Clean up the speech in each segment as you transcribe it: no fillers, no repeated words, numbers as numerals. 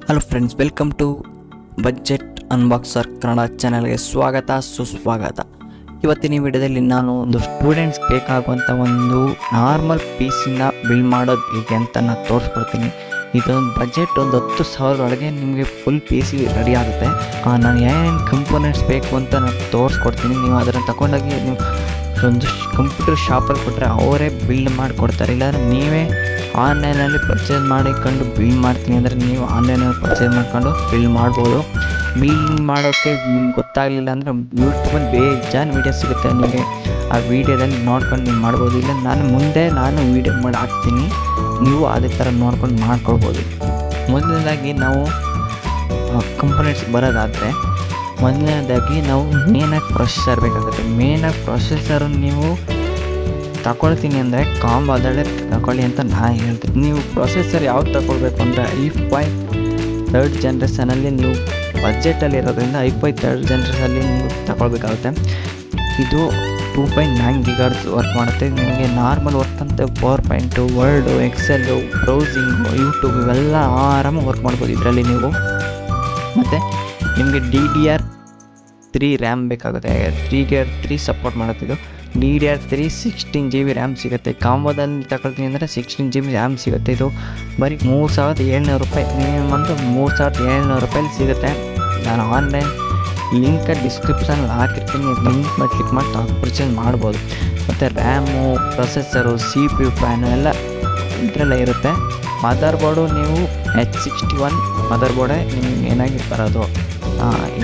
Hello friends, welcome to budget unboxer Kannada ಚಾನಲ್ಗೆ ಸ್ವಾಗತ ಸುಸ್ವಾಗತ. ಇವತ್ತಿನ ವಿಡಿಯೋದಲ್ಲಿ ನಾನು ಒಂದು ಸ್ಟೂಡೆಂಟ್ಸ್ ಬೇಕಾಗುವಂಥ ಒಂದು ನಾರ್ಮಲ್ ಪೀಸಿನ ಬಿಲ್ಡ್ ಮಾಡೋದು ಹೇಗೆ ಅಂತ ನಾನು ತೋರಿಸ್ಕೊಡ್ತೀನಿ. ಇದೊಂದು ಬಜೆಟ್ ಒಂದು 10,000 ಒಳಗೆ ನಿಮಗೆ ಫುಲ್ ಪಿ ಸಿ ರೆಡಿ ಆಗುತ್ತೆ. ನಾನು ಏನೇನು ಕಂಪೋನೆಂಟ್ಸ್ ಬೇಕು ಅಂತ ನಾನು ತೋರಿಸ್ಕೊಡ್ತೀನಿ. ನೀವು ಅದನ್ನು ತಗೊಂಡೋಗಿ ನೀವು ಒಂದು ಕಂಪ್ಯೂಟರ್ ಶಾಪಲ್ಲಿ ಕೊಟ್ಟರೆ ಅವರೇ ಬಿಲ್ಡ್ ಮಾಡಿಕೊಡ್ತಾರೆ. ಇಲ್ಲಾಂದರೆ ನೀವೇ ಆನ್ಲೈನಲ್ಲಿ ಪರ್ಚೇಸ್ ಮಾಡಿಕೊಂಡು ಬಿಲ್ಡ್ ಮಾಡ್ತೀನಿ ಅಂದರೆ ನೀವು ಆನ್ಲೈನಲ್ಲಿ ಪರ್ಚೇಸ್ ಮಾಡ್ಕೊಂಡು ಬಿಲ್ಡ್ ಮಾಡ್ಬೋದು. ಬಿಲ್ಡ್ ಮಾಡೋಕ್ಕೆ ನಿಮ್ಗೆ ಗೊತ್ತಾಗಲಿಲ್ಲ ಅಂದರೆ ಯೂಟ್ಯೂಬಲ್ಲಿ ಬೇಜಾನ್ ವೀಡಿಯೋ ಸಿಗುತ್ತೆ. ನಿಮಗೆ ಆ ವೀಡಿಯೋದಲ್ಲಿ ನೋಡ್ಕೊಂಡು ನೀವು ಮಾಡ್ಬೋದು. ಇಲ್ಲ ನಾನು ವೀಡಿಯೋ ಮಾಡಿ ಹಾಕ್ತೀನಿ, ನೀವು ಅದೇ ಥರ ನೋಡ್ಕೊಂಡು ಮಾಡ್ಕೊಳ್ಬೋದು. ಮೊದಲನೇದಾಗಿ ನಾವು ಕಂಪೋನೆಂಟ್ಸ್ ಬರೋದಾದರೆ ಮೊದಲನೇದಾಗಿ ನಾವು ಮೇನಾಗಿ ಪ್ರೊಸೆಸರ್ ಬೇಕಾಗುತ್ತೆ. ಮೇನಾಗಿ ಪ್ರೊಸೆಸರ್ ನೀವು ತಗೊಳ್ತೀನಿ ಅಂದರೆ ಕಾಂಬೋದಲ್ಲೇ ತಗೊಳ್ಳಿ ಅಂತ ನಾನು ಹೇಳ್ತೀನಿ. ನೀವು ಪ್ರೊಸೆಸರ್ ಯಾವ್ದು ತಗೊಳ್ಬೇಕು ಅಂದರೆ i5 3rd ಜನ್ರೇಷನಲ್ಲಿ ನೀವು ಬಜೆಟಲ್ಲಿ ಇರೋದ್ರಿಂದ i5 3rd ಜನ್ರೇಷನಲ್ಲಿ ನೀವು ತಗೊಳ್ಬೇಕಾಗುತ್ತೆ. ಇದು 2.9 GHz ವರ್ಕ್ ಮಾಡುತ್ತೆ. ನಿಮಗೆ ನಾರ್ಮಲ್ ವರ್ಕ್ ಅಂತ PowerPoint, word, Excel, browsing, YouTube ಇವೆಲ್ಲ ಆರಾಮಾಗಿ ವರ್ಕ್ ಮಾಡ್ಬೋದು ಇದರಲ್ಲಿ ನೀವು. ಮತ್ತು ನಿಮಗೆ DDR3 ರ್ಯಾಮ್ ಬೇಕಾಗುತ್ತೆ. 3 ಸಪೋರ್ಟ್ ಮಾಡುತ್ತೆ. ಇದು DDR3 16 GB ರ್ಯಾಮ್ ಸಿಗುತ್ತೆ. ಕಾಂಬೋದಲ್ಲಿ ತಗೊಳ್ತೀನಿ ಅಂದರೆ 16 GB ರ್ಯಾಮ್ ಸಿಗುತ್ತೆ. ಇದು ಬರೀ 3,700 ರೂಪಾಯಿ, ಮಿನಿಮಮ್ ಅಂದರೆ 3,700 ರೂಪಾಯಲ್ಲಿ ಸಿಗುತ್ತೆ. ನಾನು ಆನ್ಲೈನ್ ಲಿಂಕ್ ಡಿಸ್ಕ್ರಿಪ್ಷನಲ್ಲಿ ಹಾಕಿರ್ತೀನಿ, ಲಿಂಕ್ ಮೇಲೆ ಕ್ಲಿಕ್ ಮಾಡಿ ಪರ್ಚೇಸ್ ಮಾಡ್ಬೋದು. ಮತ್ತು ರ್ಯಾಮು, ಪ್ರೊಸೆಸರು, CPU ಫ್ಯಾನು ಎಲ್ಲ ಇದರಲ್ಲೇ ಇರುತ್ತೆ. ಮದರ್ ಬೋರ್ಡು ನೀವು H61 ಮದರ್ ಬೋರ್ಡೇ ನಿಮ್ಗೆ ಏನಾಗಿ ಬರೋದು ಈ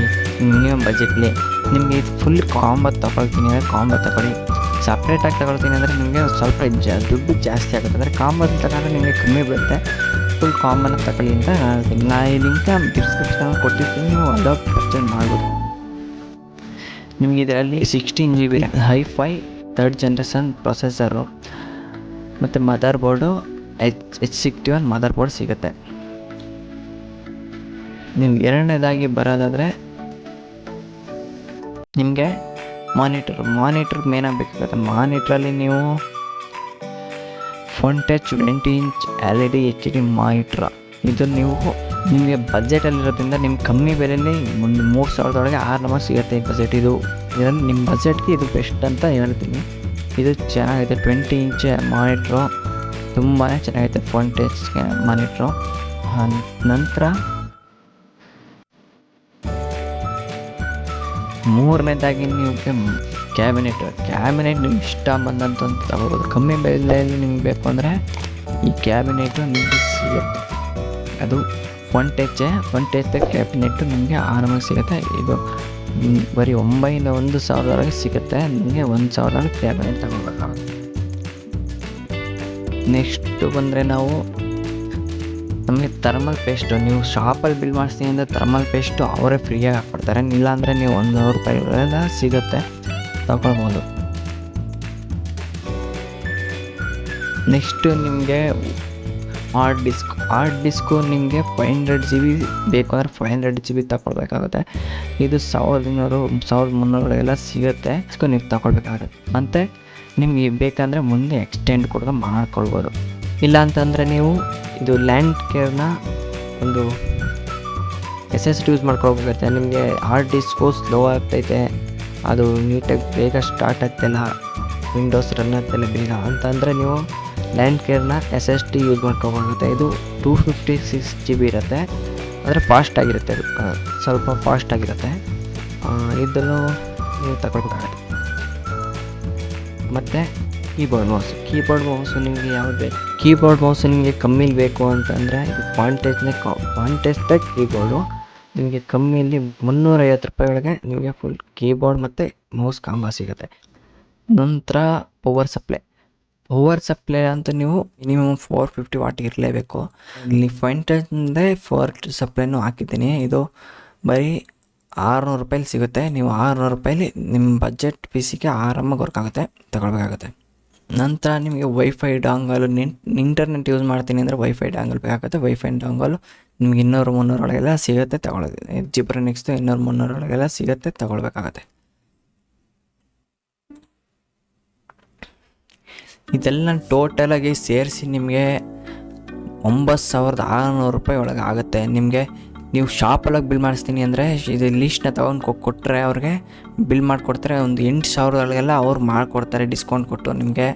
ಮಿನಿಮಮ್ ಬಜೆಟ್ಲಿ. ನಿಮಗೆ ಫುಲ್ ಕಾಂಬೋ ತಗೊಳ್ತೀನಿ ಅಂದರೆ ಕಾಂಬೋ ತಗೊಳ್ಳಿ. ಸಪ್ರೇಟಾಗಿ ತಗೊಳ್ತೀನಿ ಅಂದರೆ ನಿಮಗೆ ಸ್ವಲ್ಪ ದುಡ್ಡು ಜಾಸ್ತಿ ಆಗುತ್ತೆ. ಅಂದರೆ ಕಾಂಬೋದಲ್ಲಿ ತಗೊಂಡ್ರೆ ನಿಮಗೆ ಕಮ್ಮಿ ಬರುತ್ತೆ. ಫುಲ್ ಕಾಂಬೋನ ತಗೊಳ್ಳಿ ಅಂತ ಹೇಳ್ತೀನಿ. ನಾನು ಈ ಲಿಂಕ್ ಡಿಸ್ಕ್ರಿಪ್ಷನಲ್ಲಿ ಕೊಟ್ಟಿರ್ತೀನಿ, ನೀವು ಅಲ್ಲೋಗಿ ಪರ್ಚೇಸ್ ಮಾಡ್ಬೋದು. ನಿಮಗೆ ಇದರಲ್ಲಿ 16 GB i5 3rd generation processor ಮತ್ತು motherboard H61 motherboard ಸಿಗುತ್ತೆ. ನಿಮ್ಗೆ ಎರಡನೇದಾಗಿ ಬರೋದಾದರೆ ನಿಮಗೆ ಮಾನಿಟ್ರ್ ಮೇನಾಗಿ ಬೇಕಾಗುತ್ತೆ. ಮಾನಿಟ್ರಲ್ಲಿ ನೀವು ಫೋನ್ಟೆಚ್ 20 ಇಂಚ್ LED HD ಮಾನಿಟ್ರ್. ಇದು ನಿಮಗೆ ಬಜೆಟಲ್ಲಿರೋದ್ರಿಂದ ನಿಮ್ಗೆ ಕಮ್ಮಿ ಬೆಲೆಯಲ್ಲಿ ಒಂದು 3,000 ಒಳಗೆ ಆರಾಮಾಗಿ ಸಿಗುತ್ತೆ. ಈ ಬಜೆಟ್ ಇದರಲ್ಲಿ ನಿಮ್ಮ ಬಜೆಟ್ಗೆ ಇದು ಬೆಸ್ಟ್ ಅಂತ ಹೇಳ್ತೀನಿ. ಇದು ಚೆನ್ನಾಗಿದೆ. 20 ಇಂಚ್ ಮಾನಿಟ್ರು ತುಂಬಾ ಚೆನ್ನಾಗೈತೆ ಫೋನ್ಟೆಚ್ ಮಾನಿಟ್ರು. ನಂತರ ಮೂರನೇದಾಗಿ ನೀವು ಕ್ಯಾಬಿನೆಟ್ ನಿಮ್ಗೆ ಇಷ್ಟ ಬಂದಂತ ತಗೋಬೋದು. ಕಮ್ಮಿ ಬೆಲೆಯಲ್ಲಿ ನಿಮ್ಗೆ ಬೇಕು ಅಂದರೆ ಈ ಕ್ಯಾಬಿನೆಟು ನಿಮಗೆ ಸಿಗುತ್ತೆ. ಅದು ಫೋನ್ಟೆಚ್ ಕ್ಯಾಬಿನೆಟ್ಟು ನಿಮಗೆ ಆರಾಮಾಗಿ ಸಿಗುತ್ತೆ. ಇದು ಬರೀ 1,000 ಒಳಗೆ ಸಿಗುತ್ತೆ. ನಿಮಗೆ 1,000 ಒಳಗೆ ಕ್ಯಾಬಿನೆಟ್ ತಗೋಬೇಕಾಗುತ್ತೆ. ನೆಕ್ಸ್ಟು ಬಂದರೆ ನಮಗೆ ಥರ್ಮಲ್ ಪೇಸ್ಟು. ನೀವು ಶಾಪಲ್ಲಿ ಬಿಲ್ ಮಾಡಿಸ್ತೀನಿ ಅಂದರೆ ಥರ್ಮಲ್ ಪೇಸ್ಟು ಅವರೇ ಫ್ರೀಯಾಗಿ ಹಾಕ್ಕೊಡ್ತಾರೆ. ಇಲ್ಲಾಂದರೆ ನೀವು 100 ರೂಪಾಯಿಗಳೆಲ್ಲ ಸಿಗುತ್ತೆ, ತಗೊಳ್ಬೋದು. ನೆಕ್ಸ್ಟು ನಿಮಗೆ ಹಾರ್ಡ್ ಡಿಸ್ಕು ನಿಮಗೆ 500 GB ಬೇಕು ಅಂದರೆ 500 GB ತಗೊಳ್ಬೇಕಾಗುತ್ತೆ. ಇದು 1,200 1,300 ಸಿಗುತ್ತೆ. ನೀವು ತಗೊಳ್ಬೇಕಾಗುತ್ತೆ. ಮತ್ತು ನಿಮಗೆ ಬೇಕಂದರೆ ಮುಂದೆ ಎಕ್ಸ್ಟೆಂಡ್ ಕೂಡ ಮಾಡ್ಕೊಳ್ಬೋದು. ಇಲ್ಲ ಅಂತಂದರೆ ನೀವು ಇದು ಲ್ಯಾಂಡ್ ಕೇರ್ನ ಒಂದು SSD ಯೂಸ್ ಮಾಡ್ಕೊಳ್ಬೇಕಾಗುತ್ತೆ. ನಿಮಗೆ ಹಾರ್ಡ್ ಡಿಸ್ಕು ಸ್ಲೋ ಆಗ್ತೈತೆ, ಅದು ನೀಟಾಗಿ ಬೇಗ ಸ್ಟಾರ್ಟ್ ಆಗ್ತಿಲ್ಲ, ವಿಂಡೋಸ್ ರನ್ ಆಗ್ತಿಲ್ಲ ಬೇಗ ಅಂತಂದರೆ ನೀವು ಲ್ಯಾಂಡ್ ಕೇರ್ನ SSD ಯೂಸ್ ಮಾಡ್ಕೊಬೇಕಾಗುತ್ತೆ. ಇದು 256 GB ಇರುತ್ತೆ. ಅಂದರೆ ಫಾಸ್ಟಾಗಿರುತ್ತೆ. ಅದು ಸ್ವಲ್ಪ ಫಾಸ್ಟಾಗಿರುತ್ತೆ. ಇದನ್ನು ನೀವು ತಗೊಳ್ಬೇಕಾಗುತ್ತೆ. ಮತ್ತು ಕೀಬೋರ್ಡ್ ಮೌಸು ನಿಮಗೆ ಯಾವ್ದು ಬೇಕು? ಕೀಬೋರ್ಡ್ ಮೌಸು ನಿಮಗೆ ಕಮ್ಮಿಲಿ ಬೇಕು ಅಂತಂದರೆ ಇದು ಕ್ವಾಂಟೆಸ್ಟೆಡ್ ಕೀಬೋರ್ಡು ನಿಮಗೆ ಕಮ್ಮಿಯಲ್ಲಿ 350 ರೂಪಾಯಿ ಒಳಗೆ ನಿಮಗೆ ಫುಲ್ ಕೀಬೋರ್ಡ್ ಮತ್ತು ಮೌಸ್ ಕಾಂಬೋ ಸಿಗುತ್ತೆ. ನಂತರ ಪವರ್ ಸಪ್ಲೈ ಅಂತ ನೀವು ಮಿನಿಮಮ್ 450 ವಾಟ್ ಇರಲೇಬೇಕು. ಇಲ್ಲಿ ಫೈಂಟೆಂದೇ 4 ಸಪ್ಲೈನೂ ಹಾಕಿದ್ದೀನಿ. ಇದು ಬರೀ 600 ರೂಪಾಯಿಲಿ ಸಿಗುತ್ತೆ. ನೀವು 600 ರೂಪಾಯಿಲಿ ನಿಮ್ಮ ಬಜೆಟ್ ಪಿ ಸಿಗೆ ಆರಾಮಾಗಿ ವರ್ಕ್ ಆಗುತ್ತೆ, ತಗೊಳ್ಬೇಕಾಗುತ್ತೆ. ನಂತರ ನಿಮಗೆ ವೈಫೈ ಡಾಂಗಲು, ಇಂಟರ್ನೆಟ್ ಯೂಸ್ ಮಾಡ್ತೀನಿ ಅಂದರೆ ವೈಫೈ ಡಾಂಗಲ್ ಬೇಕಾಗುತ್ತೆ. ವೈಫೈ ಡಾಂಗಲು ನಿಮ್ಗೆ 200-300 ಒಳಗೆಲ್ಲ ಸಿಗುತ್ತೆ, ತಗೊಳ್ಳೋದು. ಜಿಬ್ರನಿಕ್ಸ್ದು 200-300 ಒಳಗೆಲ್ಲ ಸಿಗುತ್ತೆ, ತಗೊಳ್ಬೇಕಾಗತ್ತೆ. ಇದೆಲ್ಲ ಟೋಟಲಾಗಿ ಸೇರಿಸಿ ನಿಮಗೆ 9,600 ರೂಪಾಯಿ ಒಳಗೆ ಆಗುತ್ತೆ ನಿಮಗೆ. ನೀವು ಶಾಪೊಳಗೆ ಬಿಲ್ ಮಾಡಿಸ್ತೀನಿ ಅಂದರೆ ಇದು ಲೀಸ್ಟ್ನ ತೊಗೊಂಡು ಕೊಟ್ಟರೆ ಅವ್ರಿಗೆ ಬಿಲ್ ಮಾಡಿಕೊಡ್ತಾರೆ. ಒಂದು 8,000 ಅವ್ರು ಮಾಡಿಕೊಡ್ತಾರೆ ಡಿಸ್ಕೌಂಟ್ ಕೊಟ್ಟು ನಿಮಗೆ.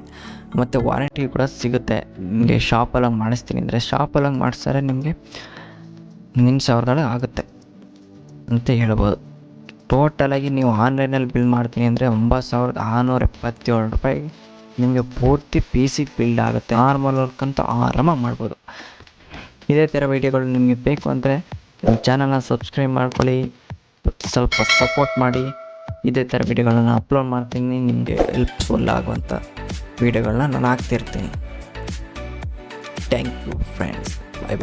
ಮತ್ತು ವಾರಂಟಿ ಕೂಡ ಸಿಗುತ್ತೆ ನಿಮಗೆ. ಶಾಪೊಳಗೆ ಮಾಡಿಸ್ತೀನಿ ಅಂದರೆ ಶಾಪೊಳಗೆ ಮಾಡಿಸ್ತಾರೆ ನಿಮಗೆ 8,000 ಆಗುತ್ತೆ ಅಂತ ಹೇಳ್ಬೋದು. ಟೋಟಲಾಗಿ ನೀವು ಆನ್ಲೈನಲ್ಲಿ ಬಿಲ್ ಮಾಡ್ತೀನಿ ಅಂದರೆ 9,677 ರೂಪಾಯಿ ನಿಮಗೆ ಪೂರ್ತಿ ಪಿ ಸಿ ಬಿಲ್ಡ್ ಆಗುತ್ತೆ. ನಾರ್ಮಲ್ ವರ್ಕ್ ಅಂತೂ ಆರಾಮಾಗಿ ಮಾಡ್ಬೋದು. ಇದೇ ಥರ ವೀಡಿಯೋಗಳು ನಿಮಗೆ ಬೇಕು ಅಂದರೆ ನಮ್ಮ ಚಾನಲ್ನ ಸಬ್ಸ್ಕ್ರೈಬ್ ಮಾಡ್ಕೊಳ್ಳಿ, ಸ್ವಲ್ಪ ಸಪೋರ್ಟ್ ಮಾಡಿ. ಇದೇ ಥರ ವೀಡಿಯೋಗಳನ್ನ ಅಪ್ಲೋಡ್ ಮಾಡ್ತೀನಿ. ನಿಮಗೆ ಹೆಲ್ಪ್ಫುಲ್ ಆಗುವಂಥ ವೀಡಿಯೋಗಳನ್ನ ನಾನು ಹಾಕ್ತಿರ್ತೀನಿ. Thank you friends.